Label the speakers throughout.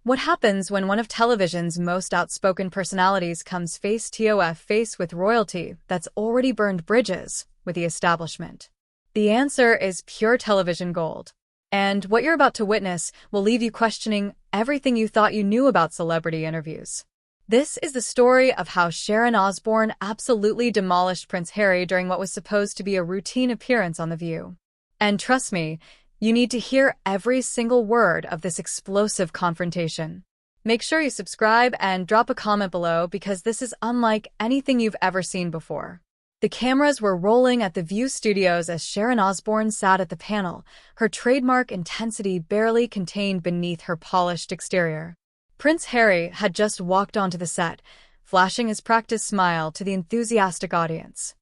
Speaker 1: What happens when one of television's most outspoken personalities comes face with royalty that's already burned bridges with the establishment? The answer is pure television gold. And what you're about to witness will leave you questioning everything you thought you knew about celebrity interviews. This is the story of how Sharon Osbourne absolutely demolished Prince Harry during what was supposed to be a routine appearance on The View. And trust me, you need to hear every single word of this explosive confrontation. Make sure you subscribe and drop a comment below because this is unlike anything you've ever seen before. The cameras were rolling at the View studios as Sharon Osbourne sat at the panel, her trademark intensity barely contained beneath her polished exterior. Prince Harry had just walked onto the set, flashing his practiced smile to the enthusiastic audience.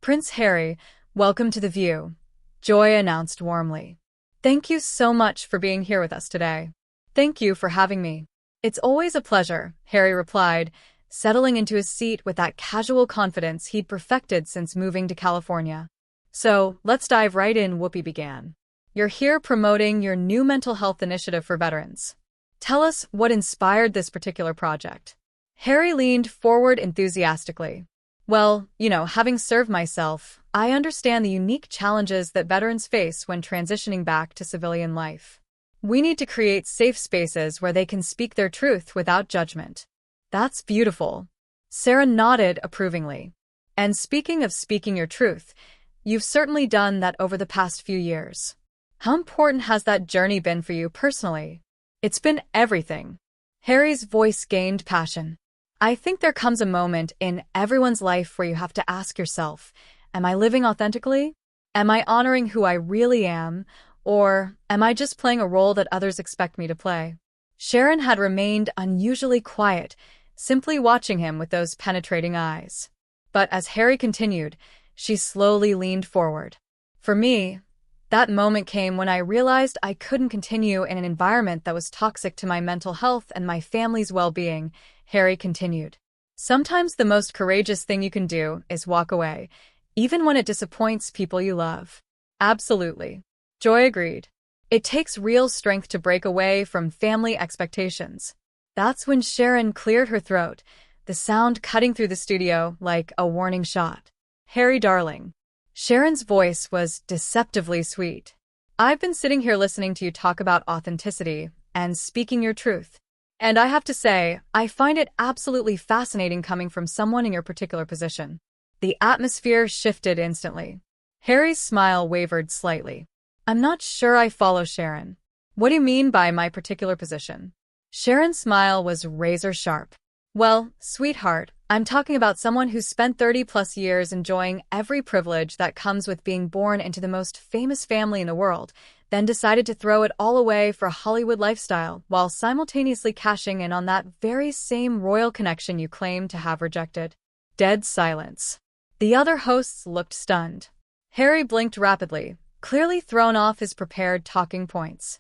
Speaker 1: "Prince Harry, welcome to The View," Joy announced warmly. "Thank you so much for being here with us today." "Thank you for having me. It's always a pleasure," Harry replied, settling into his seat with that casual confidence he'd perfected since moving to California. "So, let's dive right in," Whoopi began. "You're here promoting your new mental health initiative for veterans. Tell us what inspired this particular project." Harry leaned forward enthusiastically. "Well, having served myself, I understand the unique challenges that veterans face when transitioning back to civilian life. We need to create safe spaces where they can speak their truth without judgment." "That's beautiful." Sarah nodded approvingly. "And speaking of speaking your truth, you've certainly done that over the past few years. How important has that journey been for you personally?" "It's been everything." Harry's voice gained passion. "I think there comes a moment in everyone's life where you have to ask yourself, am I living authentically? Am I honoring who I really am? Or am I just playing a role that others expect me to play?" Sharon had remained unusually quiet, simply watching him with those penetrating eyes. But as Harry continued, she slowly leaned forward. "For me, that moment came when I realized I couldn't continue in an environment that was toxic to my mental health and my family's well-being," Harry continued. "Sometimes the most courageous thing you can do is walk away, even when it disappoints people you love." "Absolutely," Joy agreed. "It takes real strength to break away from family expectations." That's when Sharon cleared her throat, the sound cutting through the studio like a warning shot. "Harry, darling." Sharon's voice was deceptively sweet. "I've been sitting here listening to you talk about authenticity and speaking your truth. And I have to say, I find it absolutely fascinating coming from someone in your particular position." The atmosphere shifted instantly. Harry's smile wavered slightly. "I'm not sure I follow, Sharon. What do you mean by my particular position?" Sharon's smile was razor-sharp. "Well, sweetheart, I'm talking about someone who's spent 30-plus years enjoying every privilege that comes with being born into the most famous family in the world, then decided to throw it all away for a Hollywood lifestyle while simultaneously cashing in on that very same royal connection you claim to have rejected." Dead silence. The other hosts looked stunned. Harry blinked rapidly, clearly thrown off his prepared talking points.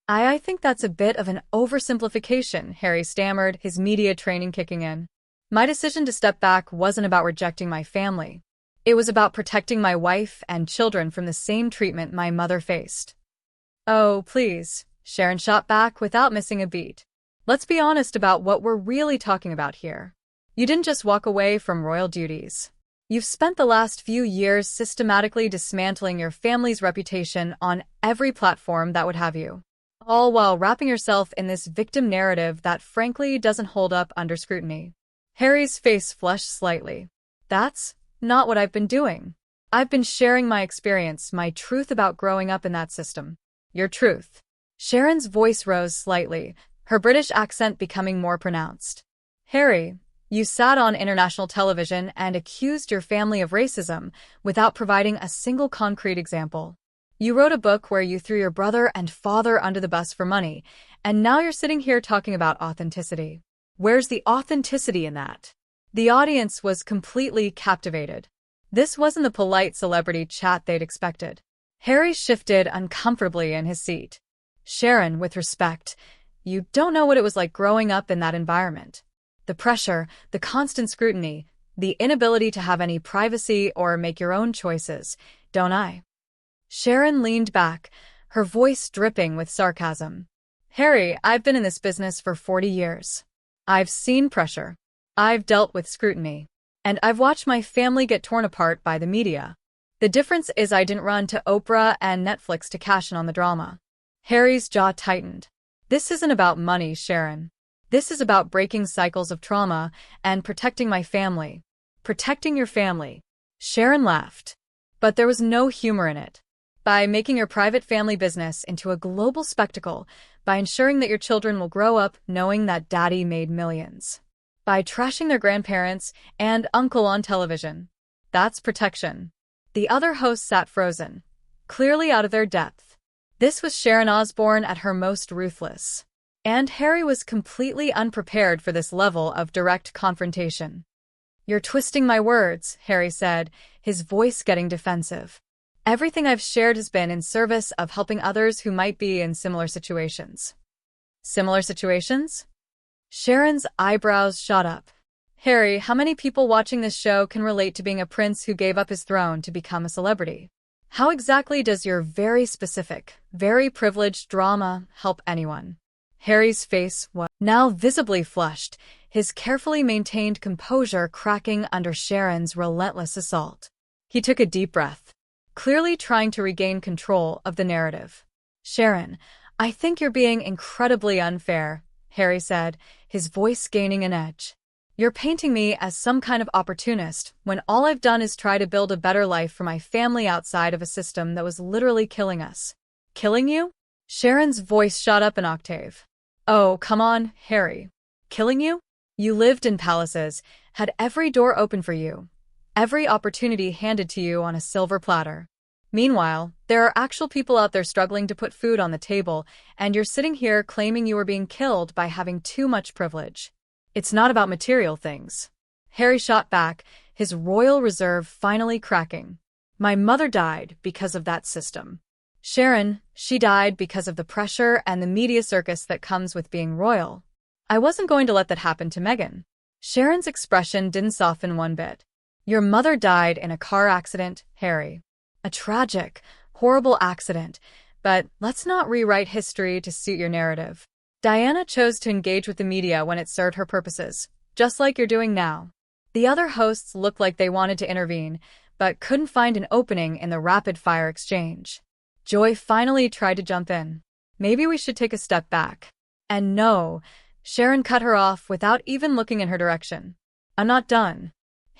Speaker 1: I think that's a bit of an oversimplification," Harry stammered, his media training kicking in. "My decision to step back wasn't about rejecting my family. It was about protecting my wife and children from the same treatment my mother faced." "Oh, please," Sharon shot back without missing a beat. "Let's be honest about what we're really talking about here. You didn't just walk away from royal duties. You've spent the last few years systematically dismantling your family's reputation on every platform that would have you, all while wrapping yourself in this victim narrative that frankly doesn't hold up under scrutiny." Harry's face flushed slightly. "That's not what I've been doing. I've been sharing my experience, my truth about growing up in that system." "Your truth." Sharon's voice rose slightly, her British accent becoming more pronounced. "Harry, you sat on international television and accused your family of racism without providing a single concrete example. You wrote a book where you threw your brother and father under the bus for money, and now you're sitting here talking about authenticity. Where's the authenticity in that?" The audience was completely captivated. This wasn't the polite celebrity chat they'd expected. Harry shifted uncomfortably in his seat. "Sharon, with respect, you don't know what it was like growing up in that environment. The pressure, the constant scrutiny, the inability to have any privacy or make your own choices, don't I?" Sharon leaned back, her voice dripping with sarcasm. Harry, I've been in this business for 40 years. I've seen pressure. I've dealt with scrutiny. And I've watched my family get torn apart by the media. The difference is I didn't run to Oprah and Netflix to cash in on the drama. Harry's jaw tightened. This isn't about money, Sharon. This is about breaking cycles of trauma and protecting my family. Protecting your family. Sharon laughed. But there was no humor in it. By making your private family business into a global spectacle, by ensuring that your children will grow up knowing that daddy made millions. By trashing their grandparents and uncle on television. That's protection. The other hosts sat frozen, clearly out of their depth. This was Sharon Osbourne at her most ruthless. And Harry was completely unprepared for this level of direct confrontation. "You're twisting my words," Harry said, his voice getting defensive. "Everything I've shared has been in service of helping others who might be in similar situations." Similar situations? Sharon's eyebrows shot up. "Harry, how many people watching this show can relate to being a prince who gave up his throne to become a celebrity? How exactly does your very specific, very privileged drama help anyone?" Harry's face was now visibly flushed, his carefully maintained composure cracking under Sharon's relentless assault. He took a deep breath, clearly trying to regain control of the narrative. "Sharon, I think you're being incredibly unfair," Harry said, his voice gaining an edge. "You're painting me as some kind of opportunist when all I've done is try to build a better life for my family outside of a system that was literally killing us." "Killing you?" Sharon's voice shot up an octave. "Oh, come on, Harry. Killing you? You lived in palaces, had every door open for you, every opportunity handed to you on a silver platter. Meanwhile, there are actual people out there struggling to put food on the table, and you're sitting here claiming you were being killed by having too much privilege. It's not about material things." Harry shot back, his royal reserve finally cracking. "My mother died because of that system. Sharon, she died because of the pressure and the media circus that comes with being royal. I wasn't going to let that happen to Meghan." Sharon's expression didn't soften one bit. "Your mother died in a car accident, Harry. A tragic, horrible accident, but let's not rewrite history to suit your narrative. Diana chose to engage with the media when it served her purposes, just like you're doing now." The other hosts looked like they wanted to intervene, but couldn't find an opening in the rapid-fire exchange. Joy finally tried to jump in. "Maybe we should take a step back." And no, Sharon cut her off without even looking in her direction. "I'm not done.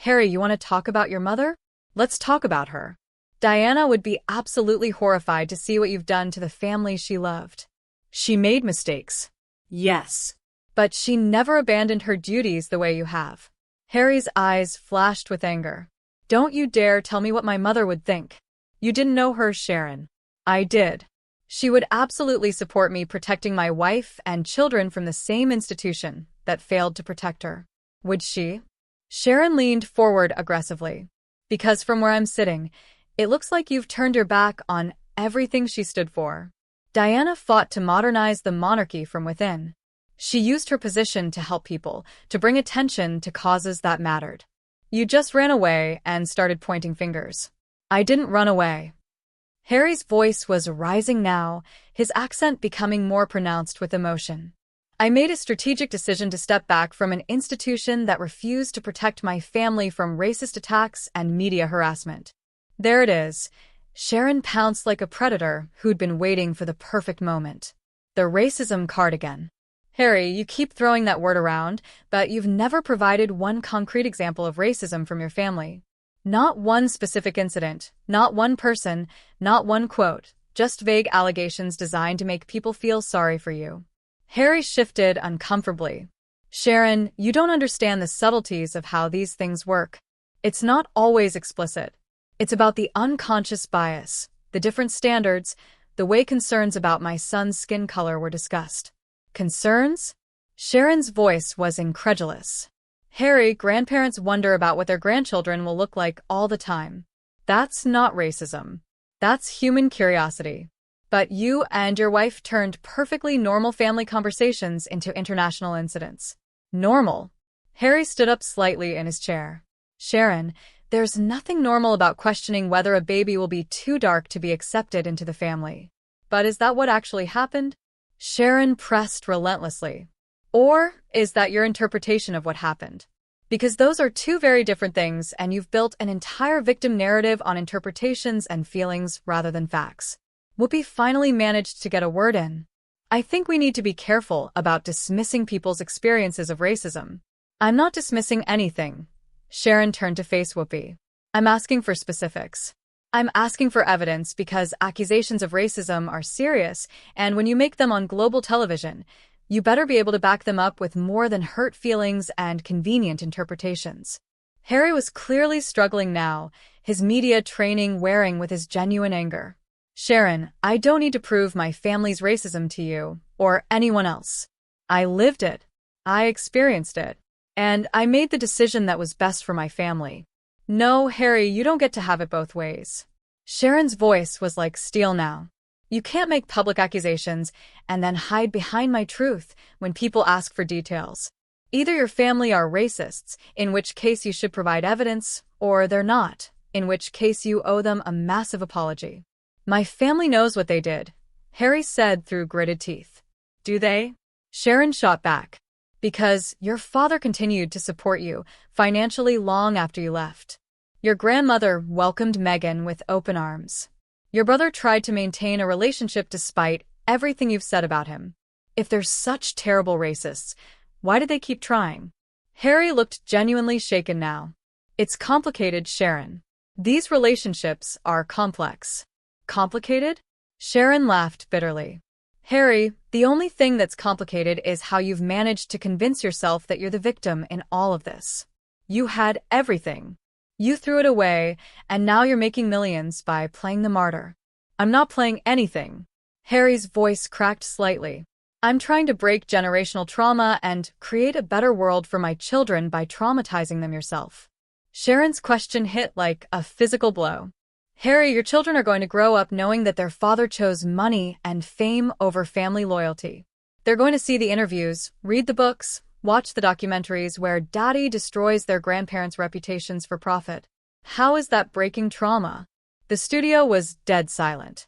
Speaker 1: Harry, you want to talk about your mother? Let's talk about her. Diana would be absolutely horrified to see what you've done to the family she loved. She made mistakes. Yes. But she never abandoned her duties the way you have." Harry's eyes flashed with anger. "Don't you dare tell me what my mother would think. You didn't know her, Sharon." "I did. She would absolutely support me protecting my wife and children from the same institution that failed to protect her." "Would she?" Sharon leaned forward aggressively. "Because from where I'm sitting, it looks like you've turned your back on everything she stood for. Diana fought to modernize the monarchy from within. She used her position to help people, to bring attention to causes that mattered. You just ran away and started pointing fingers." "I didn't run away." Harry's voice was rising now, his accent becoming more pronounced with emotion. "I made a strategic decision to step back from an institution that refused to protect my family from racist attacks and media harassment." There it is. Sharon pounced like a predator who'd been waiting for the perfect moment. The racism card again. "Harry, you keep throwing that word around, but you've never provided one concrete example of racism from your family. Not one specific incident, not one person, not one quote, just vague allegations designed to make people feel sorry for you." Harry shifted uncomfortably. "Sharon, you don't understand the subtleties of how these things work. It's not always explicit. It's about the unconscious bias, the different standards, the way concerns about my son's skin color were discussed." "Concerns?" Sharon's voice was incredulous. "Harry, grandparents wonder about what their grandchildren will look like all the time. That's not racism. That's human curiosity. But you and your wife turned perfectly normal family conversations into international incidents." "Normal?" Harry stood up slightly in his chair. "Sharon, there's nothing normal about questioning whether a baby will be too dark to be accepted into the family. But is that what actually happened? Sharon pressed relentlessly. Or is that your interpretation of what happened? Because those are two very different things, and you've built an entire victim narrative on interpretations and feelings rather than facts. Whoopi finally managed to get a word in. I think we need to be careful about dismissing people's experiences of racism. I'm not dismissing anything. Sharon turned to face Whoopi. I'm asking for specifics. I'm asking for evidence because accusations of racism are serious, and when you make them on global television, you better be able to back them up with more than hurt feelings and convenient interpretations. Harry was clearly struggling now, his media training wearing with his genuine anger. Sharon, I don't need to prove my family's racism to you, or anyone else. I lived it. I experienced it. And I made the decision that was best for my family. No, Harry, you don't get to have it both ways. Sharon's voice was like steel now. You can't make public accusations and then hide behind my truth when people ask for details. Either your family are racists, in which case you should provide evidence, or they're not, in which case you owe them a massive apology. My family knows what they did, Harry said through gritted teeth. Do they? Sharon shot back. Because your father continued to support you financially long after you left. Your grandmother welcomed Meghan with open arms. Your brother tried to maintain a relationship despite everything you've said about him. If they're such terrible racists, why did they keep trying? Harry looked genuinely shaken now. It's complicated, Sharon. These relationships are complex. Complicated? Sharon laughed bitterly. Harry, the only thing that's complicated is how you've managed to convince yourself that you're the victim in all of this. You had everything. You threw it away, and now you're making millions by playing the martyr. I'm not playing anything. Harry's voice cracked slightly. I'm trying to break generational trauma and create a better world for my children by traumatizing them yourself. Sharon's question hit like a physical blow. Harry, your children are going to grow up knowing that their father chose money and fame over family loyalty. They're going to see the interviews, read the books, watch the documentaries where daddy destroys their grandparents' reputations for profit. How is that breaking trauma? The studio was dead silent.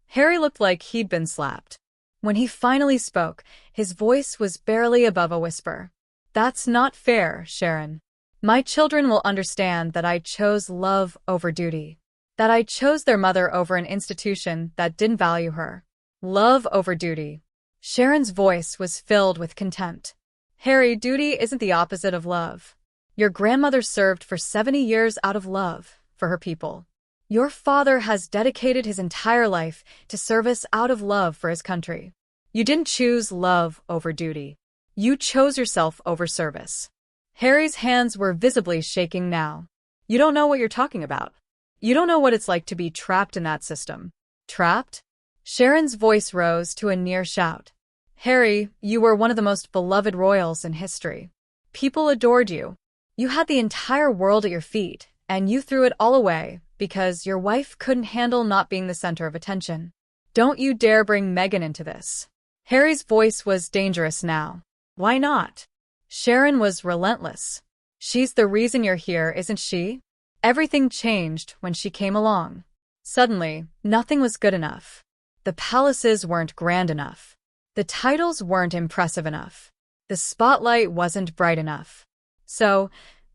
Speaker 1: Harry looked like he'd been slapped. When he finally spoke, his voice was barely above a whisper. That's not fair, Sharon. My children will understand that I chose love over duty. That I chose their mother over an institution that didn't value her. Love over duty. Sharon's voice was filled with contempt. Harry, duty isn't the opposite of love. Your grandmother served for 70 years out of love for her people. Your father has dedicated his entire life to service out of love for his country. You didn't choose love over duty. You chose yourself over service. Harry's hands were visibly shaking now. You don't know what you're talking about. You don't know what it's like to be trapped in that system. Trapped? Sharon's voice rose to a near shout. Harry, you were one of the most beloved royals in history. People adored you. You had the entire world at your feet, and you threw it all away because your wife couldn't handle not being the center of attention. Don't you dare bring Meghan into this. Harry's voice was dangerous now. Why not? Sharon was relentless. She's the reason you're here, isn't she? Everything changed when she came along. Suddenly, nothing was good enough. The palaces weren't grand enough. The titles weren't impressive enough. The spotlight wasn't bright enough. So,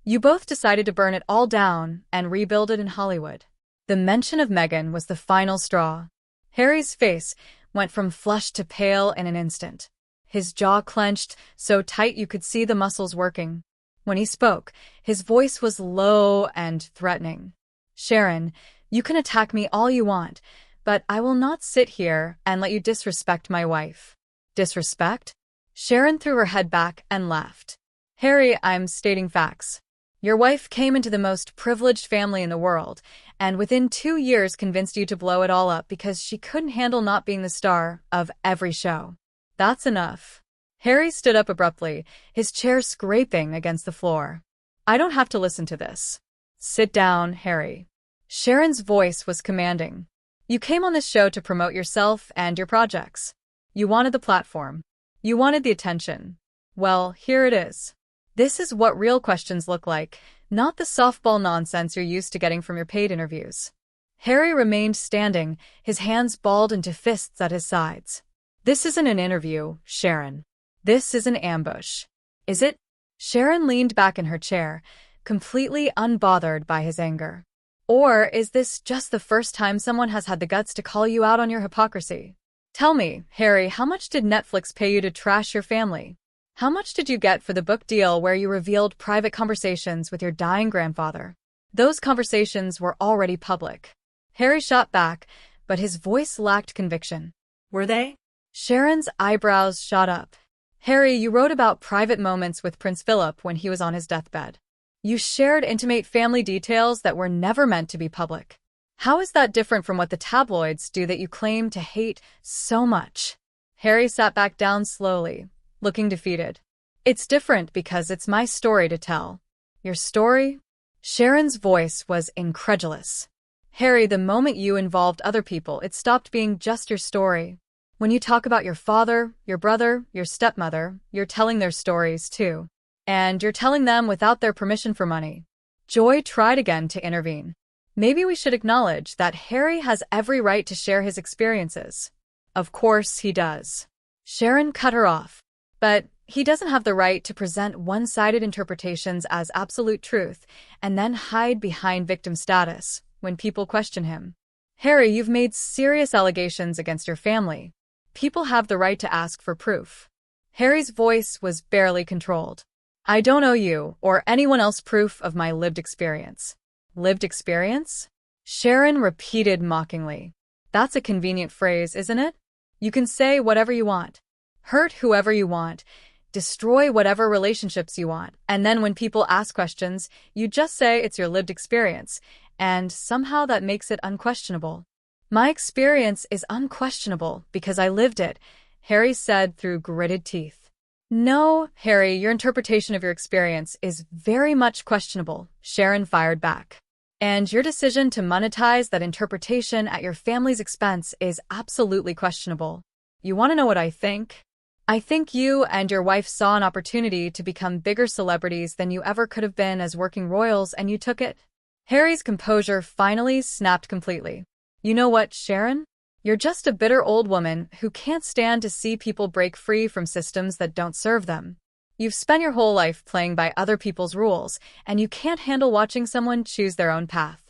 Speaker 1: you both decided to burn it all down and rebuild it in Hollywood. The mention of Meghan was the final straw. Harry's face went from flushed to pale in an instant. His jaw clenched so tight you could see the muscles working. When he spoke, his voice was low and threatening. Sharon, you can attack me all you want, but I will not sit here and let you disrespect my wife. Disrespect? Sharon threw her head back and laughed. Harry, I'm stating facts. Your wife came into the most privileged family in the world, and within 2 years convinced you to blow it all up because she couldn't handle not being the star of every show. That's enough. Harry stood up abruptly, his chair scraping against the floor. I don't have to listen to this. Sit down, Harry. Sharon's voice was commanding. You came on this show to promote yourself and your projects. You wanted the platform. You wanted the attention. Well, here it is. This is what real questions look like, Not the softball nonsense you're used to getting from your paid interviews. Harry remained standing, his hands balled into fists at his sides. This isn't an interview, Sharon. This is an ambush. Is it? Sharon leaned back in her chair, completely unbothered by his anger. Or is this just the first time someone has had the guts to call you out on your hypocrisy? Tell me, Harry, how much did Netflix pay you to trash your family? How much did you get for the book deal where you revealed private conversations with your dying grandfather? Those conversations were already public. Harry shot back, but his voice lacked conviction.
Speaker 2: Were they?
Speaker 1: Sharon's eyebrows shot up. Harry, you wrote about private moments with Prince Philip when he was on his deathbed. You shared intimate family details that were never meant to be public. How is that different from what the tabloids do that you claim to hate so much? Harry sat back down slowly, looking defeated. It's different because it's my story to tell. Your story? Sharon's voice was incredulous. Harry, the moment you involved other people, it stopped being just your story. When you talk about your father, your brother, your stepmother, you're telling their stories too. And you're telling them without their permission for money. Joy tried again to intervene. Maybe we should acknowledge that Harry has every right to share his experiences. Of course he does. Sharon cut her off. But he doesn't have the right to present one-sided interpretations as absolute truth and then hide behind victim status when people question him. Harry, you've made serious allegations against your family. People have the right to ask for proof. Harry's voice was barely controlled. I don't owe you or anyone else proof of my lived experience. Lived experience? Sharon repeated mockingly. That's a convenient phrase, isn't it? You can say whatever you want. Hurt whoever you want. Destroy whatever relationships you want. And then when people ask questions, you just say it's your lived experience. And somehow that makes it unquestionable. My experience is unquestionable because I lived it, Harry said through gritted teeth. No, Harry, your interpretation of your experience is very much questionable, Sharon fired back. And your decision to monetize that interpretation at your family's expense is absolutely questionable. You want to know what I think? I think you and your wife saw an opportunity to become bigger celebrities than you ever could have been as working royals, and you took it. Harry's composure finally snapped completely. You know what, Sharon? You're just a bitter old woman who can't stand to see people break free from systems that don't serve them. You've spent your whole life playing by other people's rules, and you can't handle watching someone choose their own path.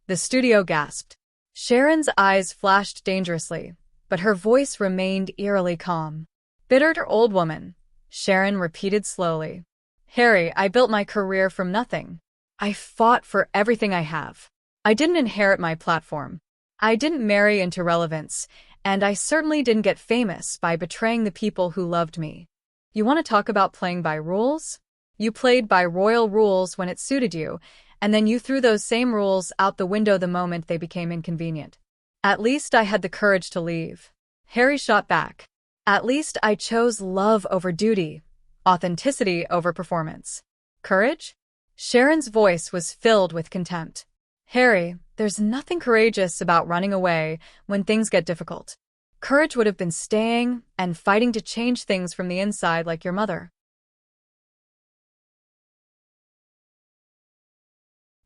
Speaker 1: The studio gasped. Sharon's eyes flashed dangerously, but her voice remained eerily calm. Bitter old woman, Sharon repeated slowly. Harry, I built my career from nothing. I fought for everything I have. I didn't inherit my platform. I didn't marry into relevance, and I certainly didn't get famous by betraying the people who loved me. You want to talk about playing by rules? You played by royal rules when it suited you, and then you threw those same rules out the window the moment they became inconvenient. At least I had the courage to leave. Harry shot back. At least I chose love over duty, authenticity over performance. Courage? Sharon's voice was filled with contempt. Harry, there's nothing courageous about running away when things get difficult. Courage would have been staying and fighting to change things from the inside like your mother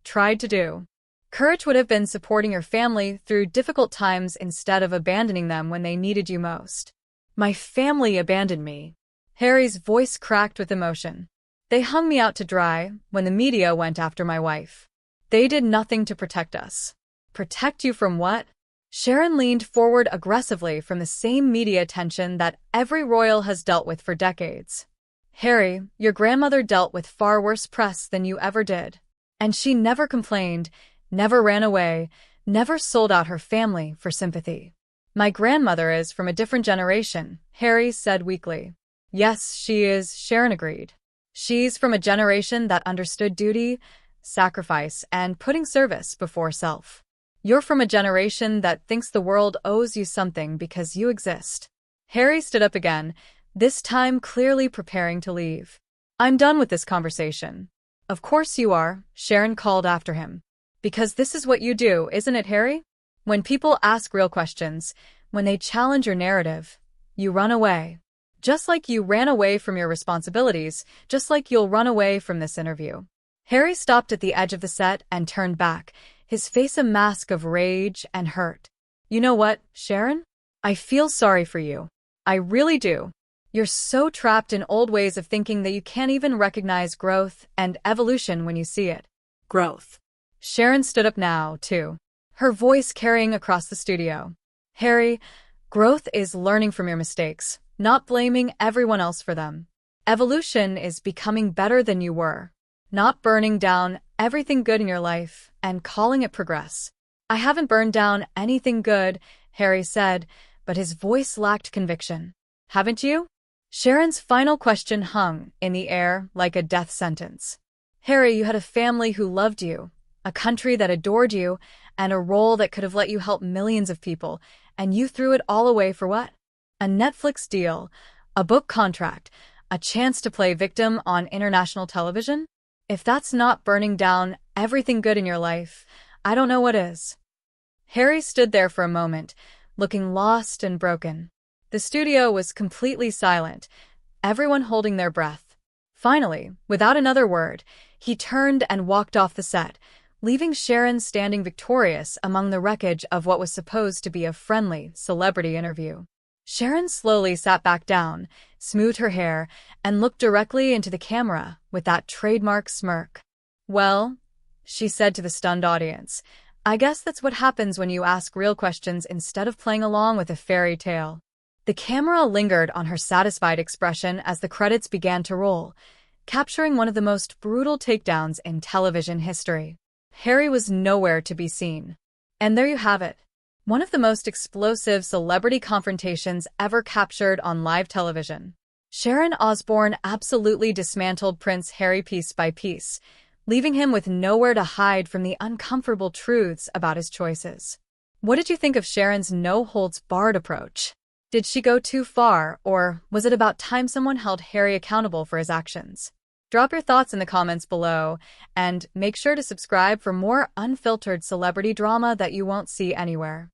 Speaker 1: tried to do. Courage would have been supporting your family through difficult times instead of abandoning them when they needed you most. My family abandoned me. Harry's voice cracked with emotion. They hung me out to dry when the media went after my wife. They did nothing to protect us. Protect you from what? Sharon leaned forward aggressively from the same media attention that every royal has dealt with for decades. Harry, your grandmother dealt with far worse press than you ever did. And she never complained, never ran away, never sold out her family for sympathy. My grandmother is from a different generation, Harry said weakly. Yes, she is, Sharon agreed. She's from a generation that understood duty, sacrifice, and putting service before self. You're from a generation that thinks the world owes you something because you exist. Harry stood up again, this time clearly preparing to leave. I'm done with this conversation. Of course you are, Sharon called after him. Because this is what you do, isn't it, Harry? When people ask real questions, when they challenge your narrative, you run away. Just like you ran away from your responsibilities, just like you'll run away from this interview. Harry stopped at the edge of the set and turned back, his face a mask of rage and hurt. You know what, Sharon? I feel sorry for you. I really do. You're so trapped in old ways of thinking that you can't even recognize growth and evolution when you see it. Growth. Sharon stood up now, too, her voice carrying across the studio. Harry, growth is learning from your mistakes, not blaming everyone else for them. Evolution is becoming better than you were, not burning down everything good in your life and calling it progress. I haven't burned down anything good, Harry said, but his voice lacked conviction. Haven't you? Sharon's final question hung in the air like a death sentence. Harry, you had a family who loved you, a country that adored you, and a role that could have let you help millions of people, and you threw it all away for what? A Netflix deal, a book contract, a chance to play victim on international television? If that's not burning down everything good in your life, I don't know what is. Harry stood there for a moment, looking lost and broken. The studio was completely silent, everyone holding their breath. Finally, without another word, he turned and walked off the set, leaving Sharon standing victorious among the wreckage of what was supposed to be a friendly celebrity interview. Sharon slowly sat back down, smoothed her hair, and looked directly into the camera with that trademark smirk. Well, she said to the stunned audience, I guess that's what happens when you ask real questions instead of playing along with a fairy tale. The camera lingered on her satisfied expression as the credits began to roll, capturing one of the most brutal takedowns in television history. Harry was nowhere to be seen. And there you have it. One of the most explosive celebrity confrontations ever captured on live television. Sharon Osbourne absolutely dismantled Prince Harry piece by piece, leaving him with nowhere to hide from the uncomfortable truths about his choices. What did you think of Sharon's no-holds-barred approach? Did she go too far, or was it about time someone held Harry accountable for his actions? Drop your thoughts in the comments below, and make sure to subscribe for more unfiltered celebrity drama that you won't see anywhere.